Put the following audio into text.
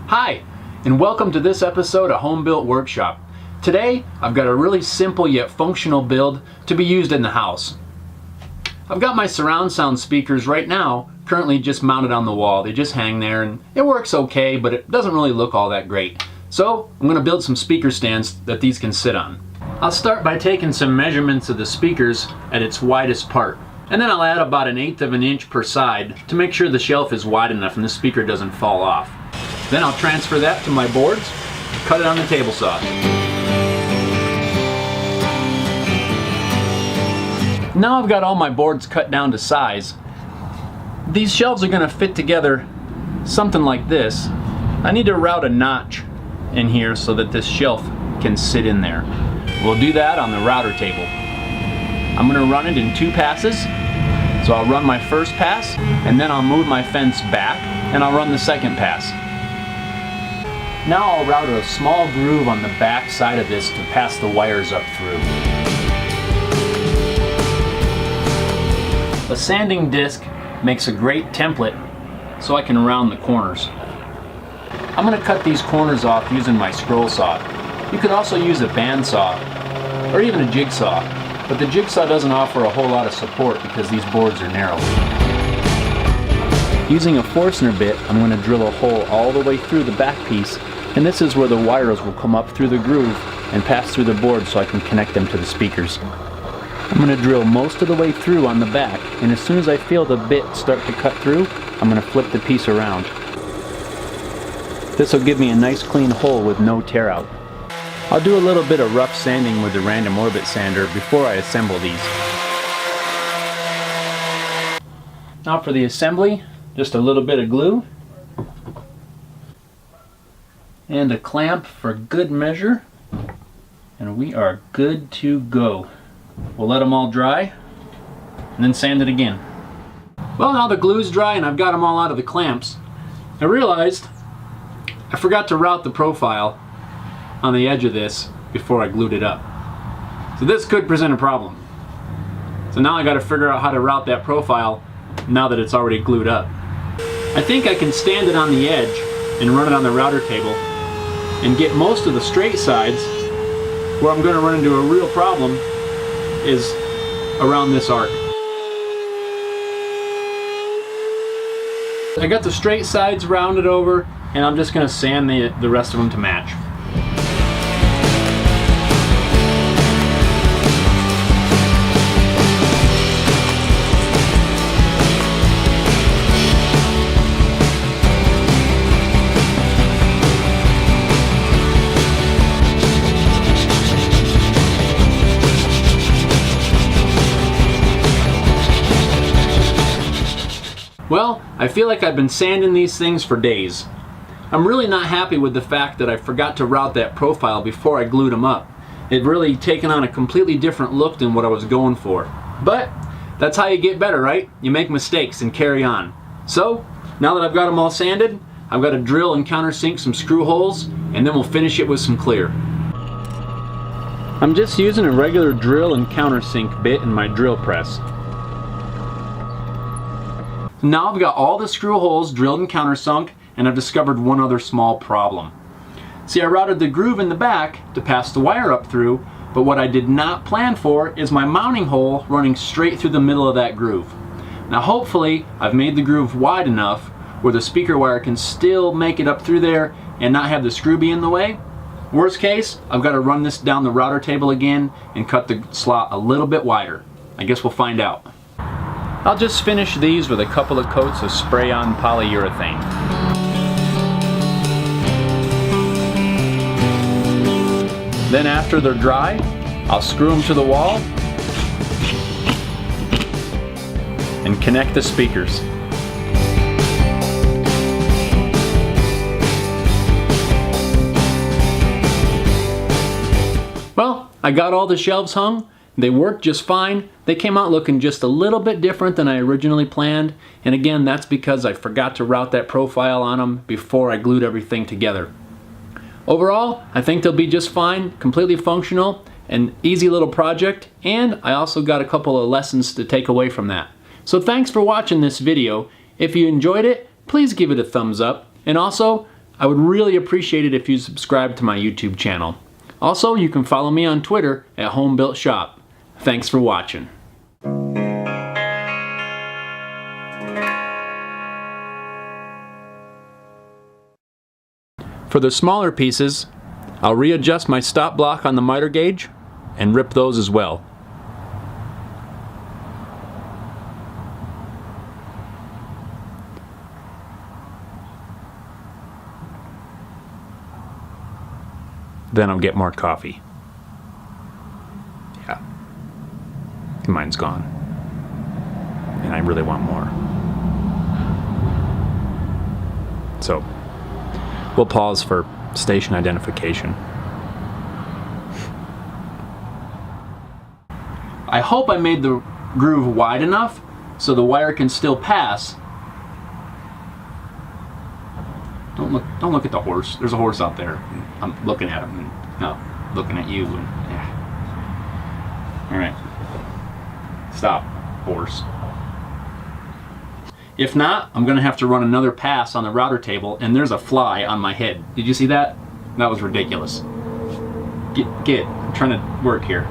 Hi, and welcome to this episode of Home Built Workshop. Today, I've got a really simple yet functional build to be used in the house. I've got my surround sound speakers right now currently just mounted on the wall. They just hang there and it works okay, but it doesn't really look all that great. So I'm going to build some speaker stands that these can sit on. I'll start by taking some measurements of the speakers at its widest part. And then I'll add about 1/8 of an inch per side to make sure the shelf is wide enough and the speaker doesn't fall off. Then I'll transfer that to my boards, cut it on the table saw. Now I've got all my boards cut down to size. These shelves are going to fit together something like this. I need to route a notch in here so that this shelf can sit in there. We'll do that on the router table. I'm going to run it in 2 passes. So I'll run my first pass, and then I'll move my fence back, and I'll run the second pass. Now I'll route a small groove on the back side of this to pass the wires up through. A sanding disc makes a great template so I can round the corners. I'm going to cut these corners off using my scroll saw. You could also use a bandsaw or even a jigsaw, but the jigsaw doesn't offer a whole lot of support because these boards are narrow. Using a Forstner bit, I'm going to drill a hole all the way through the back piece, and this is where the wires will come up through the groove and pass through the board so I can connect them to the speakers. I'm going to drill most of the way through on the back, and as soon as I feel the bit start to cut through, I'm going to flip the piece around. This will give me a nice clean hole with no tear out. I'll do a little bit of rough sanding with the random orbit sander before I assemble these. Now for the assembly, just a little bit of glue and a clamp for good measure, and we are good to go. We'll let them all dry and then sand it again. Well, now the glue's dry and I've got them all out of the clamps. I realized I forgot to route the profile on the edge of this before I glued it up. So this could present a problem. So now I got to figure out how to route that profile now that it's already glued up. I think I can stand it on the edge and run it on the router table and get most of the straight sides. Where I'm going to run into a real problem is around this arc. I got the straight sides rounded over, and I'm just going to sand the rest of them to match. Well, I feel like I've been sanding these things for days. I'm really not happy with the fact that I forgot to route that profile before I glued them up. It really taken on a completely different look than what I was going for. But that's how you get better, right? You make mistakes and carry on. So, now that I've got them all sanded, I've got to drill and countersink some screw holes, and then we'll finish it with some clear. I'm just using a regular drill and countersink bit in my drill press. Now I've got all the screw holes drilled and countersunk, and I've discovered one other small problem. See, I routed the groove in the back to pass the wire up through, but what I did not plan for is my mounting hole running straight through the middle of that groove. Now hopefully I've made the groove wide enough where the speaker wire can still make it up through there and not have the screw be in the way. Worst case, I've got to run this down the router table again and cut the slot a little bit wider. I guess we'll find out. I'll just finish these with a couple of coats of spray-on polyurethane. Then after they're dry, I'll screw them to the wall and connect the speakers. Well, I got all the shelves hung. They worked just fine. They came out looking just a little bit different than I originally planned. And again, that's because I forgot to route that profile on them before I glued everything together. Overall, I think they'll be just fine, completely functional, an easy little project, and I also got a couple of lessons to take away from that. So thanks for watching this video. If you enjoyed it, please give it a thumbs up. And also, I would really appreciate it if you subscribe to my YouTube channel. Also, you can follow me on Twitter at HomeBuiltShop. Thanks for watching. For the smaller pieces, I'll readjust my stop block on the miter gauge and rip those as well. Then I'll get more coffee. Yeah. Mine's gone. And I really want more. So, we'll pause for station identification. I hope I made the groove wide enough so the wire can still pass. Don't look at the horse. There's a horse out there. I'm looking at him and no, looking at you. And, yeah. All right. Stop, horse. If not, I'm gonna have to run another pass on the router table, and there's a fly on my head. Did you see that? That was ridiculous. Get. I'm trying to work here.